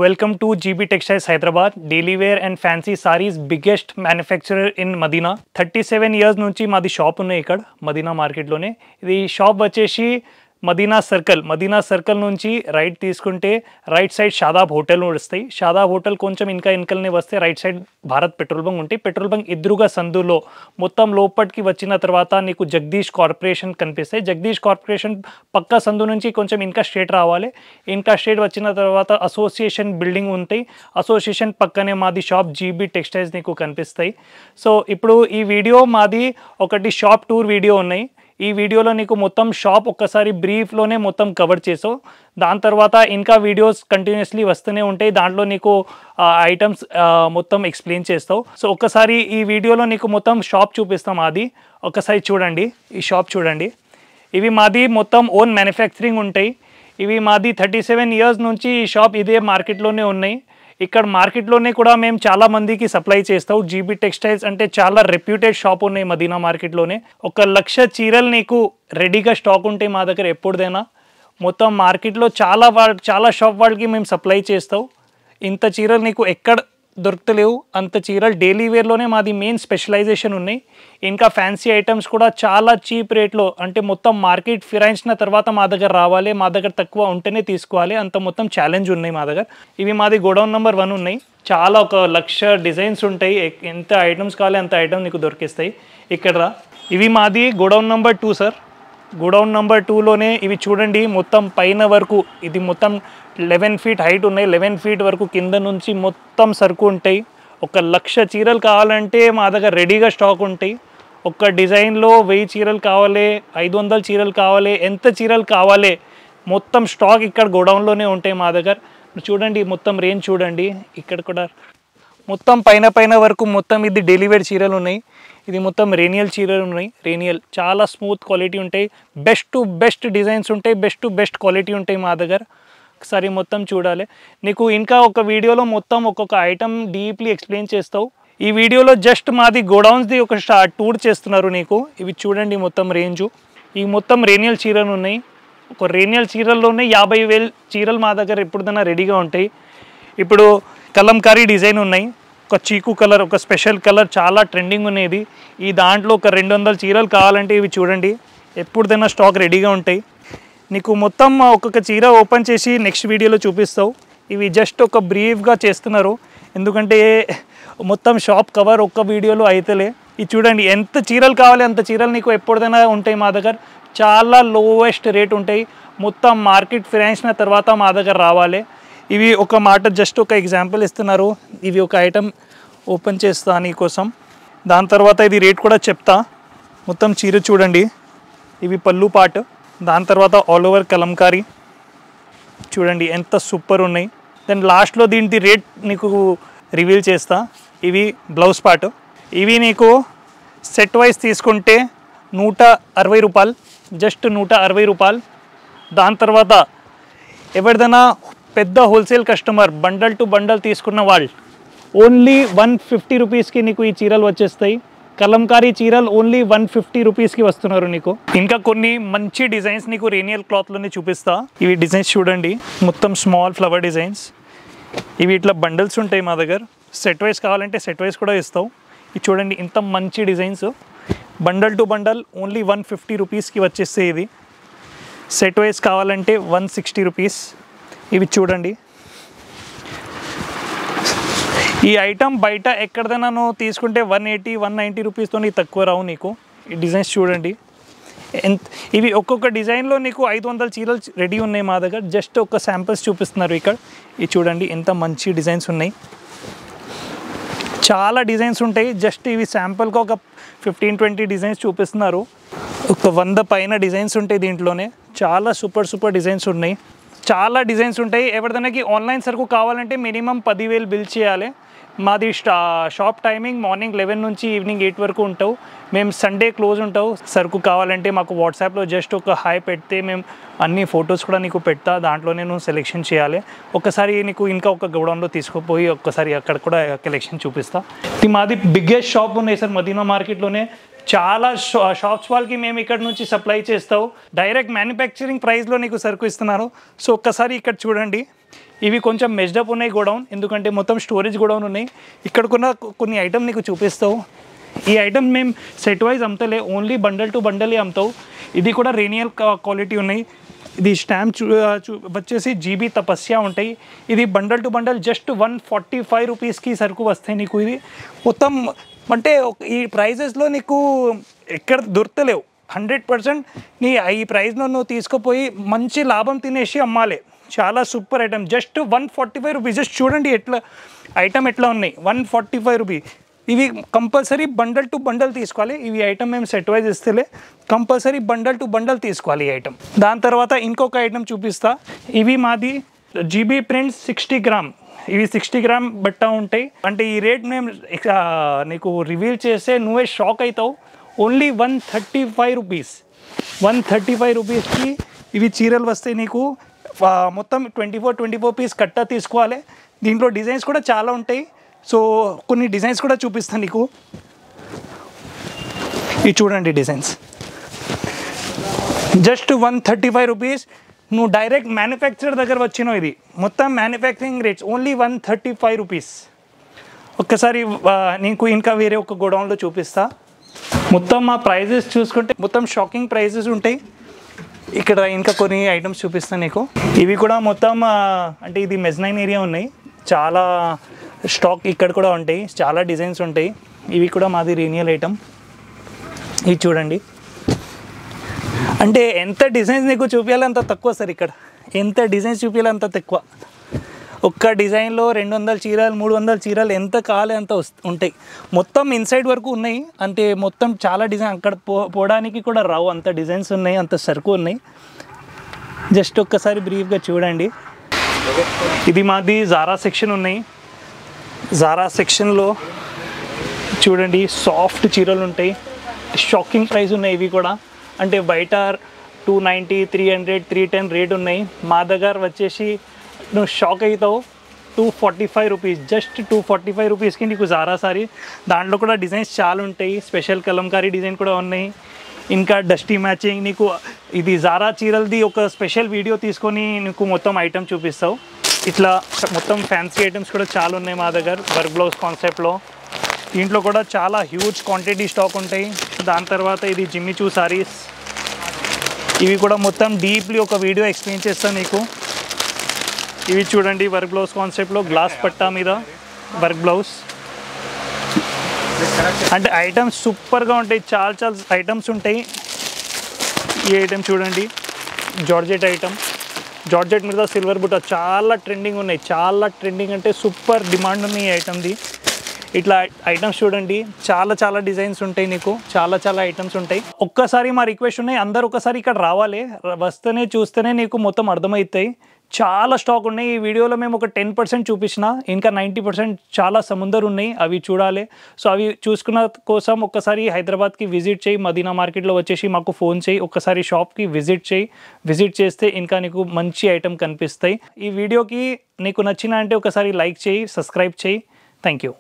Welcome to GB Textiles Hyderabad, daily wear and fancy sarees biggest manufacturer in Madina. 37 years నుంచి మాది shop ఉన్నాయి ఇక్కడ మదీనా మార్కెట్లోనే. ఇది షాప్ వచ్చేసి మదీనా సర్కిల్ నుంచి రైట్ తీసుకుంటే రైట్ సైడ్ షాదాబ్ హోటల్ వస్తాయి. షాదాబ్ హోటల్ కొంచెం ఇంకా వెనకల్నే వస్తే right side Bharat petrol bunk ఉంటాయి. పెట్రోల్ బంక్ ఎదురుగా సందులో మొత్తం లోపలికి వచ్చిన తర్వాత నీకు జగదీష్ కార్పొరేషన్ కనిపిస్తాయి. జగదీష్ కార్పొరేషన్ పక్క సందు నుంచి కొంచెం ఇంకా స్ట్రేట్ రావాలి. ఇంకా స్ట్రేట్ వచ్చిన తర్వాత అసోసియేషన్ బిల్డింగ్ ఉంటాయి. అసోసియేషన్ పక్కనే మాది షాప్ జీబీ టెక్స్టైల్స్ నీకు కనిపిస్తాయి. సో ఇప్పుడు ఈ వీడియో మాది ఒకటి షాప్ టూర్ వీడియో ఉన్నాయి. ఈ వీడియోలో నీకు మొత్తం షాప్ ఒక్కసారి బ్రీఫ్లోనే మొత్తం కవర్ చేసావు. దాని తర్వాత ఇంకా వీడియోస్ కంటిన్యూస్లీ వస్తూనే ఉంటాయి. దాంట్లో నీకు ఐటమ్స్ మొత్తం ఎక్స్ప్లెయిన్ చేస్తావు. సో ఒక్కసారి ఈ వీడియోలో నీకు మొత్తం షాప్ చూపిస్తాం. మాది ఒకసారి చూడండి, ఈ షాప్ చూడండి. ఇవి మాది మొత్తం ఓన్ మ్యానుఫ్యాక్చరింగ్ ఉంటాయి. ఇవి మాది 37 ఇయర్స్ నుంచి ఈ షాప్ ఇదే మార్కెట్లోనే ఉన్నాయి. ఇక్కడ మార్కెట్లోనే కూడా మేము చాలా మందికి సప్లై చేస్తాం. జీబీ టెక్స్టైల్స్ అంటే చాలా రెప్యూటెడ్ షాప్ ఉన్నాయి మదీనా మార్కెట్లోనే. 1,00,000 చీరలు నీకు రెడీగా స్టాక్ ఉంటాయి మా దగ్గర ఎప్పుడైనా. మొత్తం మార్కెట్లో చాలా షాప్ వాళ్ళకి మేము సప్లై చేస్తాం. ఇంత చీరలు నీకు ఎక్కడ దొరుకుతలేవు అంత చీరలు డైలీ వేర్లోనే మాది మెయిన్ స్పెషలైజేషన్ ఉన్నాయి. ఇంకా ఫ్యాన్సీ ఐటమ్స్ కూడా చాలా చీప్ రేట్లో, అంటే మొత్తం మార్కెట్ ఫిరాయించిన తర్వాత మా దగ్గర రావాలి, మా దగ్గర తక్కువ ఉంటేనే తీసుకోవాలి, అంత మొత్తం ఛాలెంజ్ ఉన్నాయి మా దగ్గర. ఇవి మాది గోడౌన్ నెంబర్ 1 ఉన్నాయి. చాలా 1,00,000 డిజైన్స్ ఉంటాయి. ఎంత ఐటమ్స్ కావాలి అంత ఐటమ్ నీకు దొరికిస్తాయి ఇక్కడ. ఇవి మాది godown number 2 sir. Godown number 2లోనే ఇవి చూడండి. మొత్తం పైన వరకు ఇది మొత్తం 11 ఫీట్ హైట్ ఉన్నాయి. 11 ఫీట్ వరకు కింద నుంచి మొత్తం సరుకు ఉంటాయి. 1,00,000 చీరలు కావాలంటే మా దగ్గర రెడీగా స్టాక్ ఉంటాయి. ఒక డిజైన్లో 1000 చీరలు కావాలి, 500 చీరలు కావాలి, ఎంత చీరలు కావాలి మొత్తం స్టాక్ ఇక్కడ గోడౌన్లోనే ఉంటాయి మా దగ్గర. చూడండి మొత్తం రేంజ్ చూడండి. ఇక్కడ కూడా మొత్తం పైన వరకు మొత్తం ఇది డైలీ వేర్ చీరలు ఉన్నాయి. ఇది మొత్తం రేనియల్ చీరలు ఉన్నాయి. రేనియల్ చాలా స్మూత్ క్వాలిటీ ఉంటాయి. బెస్ట్ డిజైన్స్ ఉంటాయి. బెస్ట్ క్వాలిటీ ఉంటాయి మా దగ్గర. ఒకసారి మొత్తం చూడాలి. నీకు ఇంకా ఒక వీడియోలో మొత్తం ఒక్కొక్క ఐటమ్ డీప్లీ ఎక్స్ప్లెయిన్ చేస్తావు. ఈ వీడియోలో జస్ట్ మాది గోడౌన్స్ది ఒక టూర్ చేస్తున్నారు నీకు. ఇవి చూడండి మొత్తం రేంజు. ఈ మొత్తం రేనియల్ చీరలు ఉన్నాయి. ఒక రేనియల్ చీరల్లోనే 50,000 చీరలు మా దగ్గర ఎప్పుడైనా రెడీగా ఉంటాయి. ఇప్పుడు కలంకారీ డిజైన్ ఉన్నాయి. ఒక చీకు కలర్, ఒక స్పెషల్ కలర్ చాలా ట్రెండింగ్ ఉన్నది. ఈ దాంట్లో ఒక 200 చీరలు కావాలంటే ఇవి చూడండి ఎప్పుడైనా స్టాక్ రెడీగా ఉంటాయి. నీకు మొత్తం ఒక్కొక్క చీర ఓపెన్ చేసి నెక్స్ట్ వీడియోలో చూపిస్తావు. ఇవి జస్ట్ ఒక బ్రీఫ్గా చేస్తున్నారు, ఎందుకంటే మొత్తం షాప్ కవర్ ఒక్క వీడియోలో అయితేలే. ఇది చూడండి ఎంత చీరలు కావాలి అంత చీరలు నీకు ఎప్పుడైనా ఉంటాయి మా దగ్గర. చాలా లోవెస్ట్ రేట్ ఉంటాయి. మొత్తం మార్కెట్ ఫిరాయించిన తర్వాత మా దగ్గర రావాలి. ఇవి ఒక మాట జస్ట్ ఒక ఎగ్జాంపుల్ ఇస్తున్నారు. ఇవి ఒక ఐటమ్ ఓపెన్ చేస్తా నీకోసం. దాని తర్వాత ఇది రేట్ కూడా చెప్తా. మొత్తం చీర చూడండి. ఇవి పళ్ళు పార్ట్. దాని తర్వాత ఆల్ ఓవర్ కలంకారీ చూడండి ఎంత సూపర్ ఉన్నాయి. దెన్ లాస్ట్లో దీని రేట్ నీకు రివీల్ చేస్తా. ఇవి బ్లౌజ్ పార్ట్. ఇవి నీకు సెట్ వైజ్ తీసుకుంటే 160 రూపాయలు, జస్ట్ 160 రూపాయలు. దాని తర్వాత ఎవరిదైనా పెద్ద wholesale customer bundle to bundle తీసుకున్న వాళ్ళు ఓన్లీ 150 రూపీస్కి నీకు ఈ చీరలు వచ్చేస్తాయి. కలంకారీ చీరలు ఓన్లీ 150 రూపీస్కి వస్తున్నారు నీకు. ఇంకా కొన్ని మంచి డిజైన్స్ నీకు రేనియల్ క్లాత్లోనే చూపిస్తా. ఇవి డిజైన్స్ చూడండి మొత్తం స్మాల్ ఫ్లవర్ డిజైన్స్. ఇవి ఇట్లా బండల్స్ ఉంటాయి మా దగ్గర. సెట్ వైజ్ కావాలంటే సెట్ వైజ్ కూడా ఇస్తావు. ఇది చూడండి ఇంత మంచి designs. Bundle to bundle only 150 రూపీస్కి వచ్చేస్తే. ఇది సెట్ వైజ్ కావాలంటే 160 రూపీస్. ఇవి చూడండి. ఈ ఐటమ్ బయట ఎక్కడైనా నువ్వు తీసుకుంటే 180-190 రూపీస్తో తక్కువ రావు నీకు. ఈ డిజైన్స్ చూడండి ఇవి ఒక్కొక్క డిజైన్లో నీకు 500 చీరలు రెడీ ఉన్నాయి మా దగ్గర. జస్ట్ ఒక శాంపిల్స్ చూపిస్తున్నారు ఇక్కడ. ఇది చూడండి ఎంత మంచి డిజైన్స్ ఉన్నాయి. చాలా డిజైన్స్ ఉంటాయి. జస్ట్ ఇవి శాంపుల్గా ఒక 15-20 డిజైన్స్ చూపిస్తున్నారు. ఒక 100 పైన డిజైన్స్ ఉంటాయి దీంట్లోనే. చాలా సూపర్ డిజైన్స్ ఉన్నాయి. చాలా డిజైన్స్ ఉంటాయి. ఎవరిదైనాకి ఆన్లైన్ సరుకు కావాలంటే మినిమం 10,000 బిల్ చేయాలి. మాది షాప్ టైమింగ్ మార్నింగ్ 11 నుంచి ఈవినింగ్ 8 వరకు ఉంటావు. మేము సండే క్లోజ్ ఉంటావు. సరుకు కావాలంటే మాకు వాట్సాప్లో జస్ట్ ఒక హాయ్ పెడితే మేము అన్ని ఫొటోస్ కూడా నీకు పెడతా. దాంట్లోనే నువ్వు సెలెక్షన్ చేయాలి. ఒకసారి నీకు ఇంకా ఒక గోడౌన్లో తీసుకుపోయి ఒక్కసారి అక్కడ కూడా కలెక్షన్ చూపిస్తా. ఇది మాది బిగ్గెస్ట్ షాప్ ఉన్నాయి సార్ మదీనా మార్కెట్లోనే. చాలా షాప్స్ వాళ్ళకి మేము ఇక్కడ నుంచి సప్లై చేస్తావు. డైరెక్ట్ మ్యానుఫ్యాక్చరింగ్ ప్రైస్లో నీకు సరుకు ఇస్తున్నారు. సో ఒక్కసారి ఇక్కడ చూడండి. ఇవి కొంచెం మెజ్డప్ ఉన్నాయి గోడౌన్, ఎందుకంటే మొత్తం స్టోరేజ్ గోడౌన్ ఉన్నాయి. ఇక్కడ కొన్ని ఐటమ్ నీకు చూపిస్తావు. ఈ ఐటమ్ మేము సెట్ వైజ్ అమ్ముతలే, ఓన్లీ బండల్ టు బండల్ అమ్ముతావు. ఇది కూడా రేనియల్ క్వాలిటీ ఉన్నాయి. ఇది స్టాంప్ వచ్చేసి జీబీ తపస్య ఉంటాయి. ఇది బండల్ టు బండల్ జస్ట్ 145 రూపీస్కి సరుకు వస్తాయి నీకు. ఇది మొత్తం అంటే ఈ ప్రైజెస్లో నీకు ఎక్కడ దొరకలేవు. 100% నీ ఈ ప్రైస్లో నువ్వు తీసుకుపోయి మంచి లాభం తినేసి అమ్మాలి. చాలా super item, just 145 rupees. Just చూడండి ఎట్లా ఐటమ్ ఎట్లా ఉన్నాయి, 145 రూపీస్. ఇవి కంపల్సరీ బండల్ టు బండల్ తీసుకోవాలి. ఇవి ఐటమ్ మేము సెట్ వైజ్ ఇస్తేలే, కంపల్సరీ బండల్ టు బండల్ తీసుకోవాలి ఈ ఐటమ్. దాని తర్వాత ఇంకొక ఐటమ్ చూపిస్తా. ఇవి మాది జీబీ ప్రింట్స్ 60 గ్రామ్. ఇవి 60 గ్రామ్ బట్ట ఉంటాయి. అంటే ఈ రేట్ మేము నీకు రివీల్ చేస్తే నువ్వే షాక్ అవుతావు. Only 135 rupees. 135 రూపీస్కి ఇవి చీరలు వస్తాయి నీకు. మొత్తం 24 పీస్ కట్ట తీసుకోవాలి. దీంట్లో డిజైన్స్ కూడా చాలా ఉంటాయి. సో కొన్ని డిజైన్స్ కూడా చూపిస్తాను నీకు. ఇవి చూడండి డిజైన్స్, జస్ట్ 135 రూపీస్. నువ్వు డైరెక్ట్ మ్యానుఫ్యాక్చరర్ దగ్గర వచ్చినావు. ఇది మొత్తం మ్యానుఫ్యాక్చరింగ్ రేట్స్, ఓన్లీ 135 రూపీస్. ఒక్కసారి నీకు ఇంకా వేరే ఒక గోడౌన్లో చూపిస్తా. మొత్తం మా ప్రైజెస్ చూసుకుంటే మొత్తం షాకింగ్ ప్రైజెస్ ఉంటాయి. ఇక్కడ ఇంకా కొన్ని ఐటమ్స్ చూపిస్తాను నీకు. ఇవి కూడా మొత్తం అంటే ఇది మెజ్నైన్ ఏరియా ఉన్నాయి, చాలా స్టాక్ ఇక్కడ కూడా ఉంటాయి, చాలా డిజైన్స్ ఉంటాయి. ఇవి కూడా మాది రీనియల్ ఐటమ్. ఇవి చూడండి, అంటే ఎంత డిజైన్స్ నీకు చూపించాలి అంత తక్కువ సార్. ఇక్కడ ఎంత డిజైన్స్ చూపించాలి అంత తక్కువ. ఒక్క డిజైన్లో 200 చీరలు 300 చీరలు ఎంత కావాలి అంత ఉంటాయి. మొత్తం ఇన్సైడ్ వరకు ఉన్నాయి. అంటే మొత్తం చాలా డిజైన్ అక్కడ పోవడానికి కూడా రావు, అంత డిజైన్స్ ఉన్నాయి, అంత సరుకు ఉన్నాయి. జస్ట్ ఒక్కసారి బ్రీఫ్గా చూడండి. ఇది మాది జారా సెక్షన్ ఉన్నాయి. జారా సెక్షన్లో చూడండి సాఫ్ట్ చీరలు ఉంటాయి, షాకింగ్ ప్రైస్ ఉన్నాయి. ఇవి కూడా అంటే బయట 290, 300, 310 రేట్ ఉన్నాయి. మా దగ్గర వచ్చేసి నువ్వు షాక్ అవుతావు, 245 రూపీస్. జస్ట్ 245 రూపీస్కి నీకు జారా సారీ. దాంట్లో కూడా డిజైన్స్ చాలా ఉంటాయి, స్పెషల్ కలంకారీ డిజైన్ కూడా ఉన్నాయి, ఇంకా డస్టీ మ్యాచింగ్. నీకు ఇది జారా చీరలది ఒక స్పెషల్ వీడియో తీసుకొని నీకు మొత్తం ఐటమ్ చూపిస్తావు. ఇట్లా మొత్తం ఫ్యాన్సీ ఐటమ్స్ కూడా చాలా ఉన్నాయి మా దగ్గర వర్క్ బ్లౌజ్ కాన్సెప్ట్లో. దీంట్లో కూడా చాలా హ్యూజ్ క్వాంటిటీ స్టాక్ ఉంటాయి. దాని తర్వాత ఇది జిమ్మిచూ సారీస్. ఇవి కూడా మొత్తం డీప్లీ ఒక వీడియో ఎక్స్ప్లెయిన్ చేస్తాను నీకు. ఇవి చూడండి వర్క్ బ్లౌజ్ కాన్సెప్ట్లో గ్లాస్ పట్టా మీద వర్క్ బ్లౌజ్. అంటే ఐటమ్స్ సూపర్గా ఉంటాయి, చాలా చాలా ఐటమ్స్ ఉంటాయి. ఈ ఐటమ్ చూడండి, జార్జెట్ ఐటమ్. జార్జెట్ మీద సిల్వర్ బుట్ట చాలా ట్రెండింగ్ ఉన్నాయి, చాలా ట్రెండింగ్ అంటే సూపర్ డిమాండ్ ఉంది ఈ ఐటమ్ది. ఇట్లా ఐటమ్స్ చూడండి, చాలా చాలా డిజైన్స్ ఉంటాయి నీకు, చాలా చాలా ఐటమ్స్ ఉంటాయి. ఒక్కసారి మా రిక్వెస్ట్ ఉన్నాయి, అందరు ఒకసారి ఇక్కడ రావాలి, వస్తేనే చూస్తేనే నీకు మొత్తం అర్థమవుతాయి. చాలా స్టాక్ ఉన్నాయి. ఈ వీడియోలో మేము ఒక 10% చూపించిన, ఇంకా 90% చాలా సముందర్ ఉన్నాయి, అవి చూడాలి. సో అవి చూసుకున్న కోసం ఒక్కసారి హైదరాబాద్కి విజిట్ చేయి, మదీనా మార్కెట్లో వచ్చేసి మాకు ఫోన్ చేయి, ఒక్కసారి షాప్కి విజిట్ చేయి. విజిట్ చేస్తే ఇంకా నీకు మంచి ఐటమ్ కనిపిస్తాయి. ఈ వీడియోకి నీకు నచ్చిన అంటే ఒకసారి లైక్ చేయి, సబ్స్క్రైబ్ చేయి. Thank you.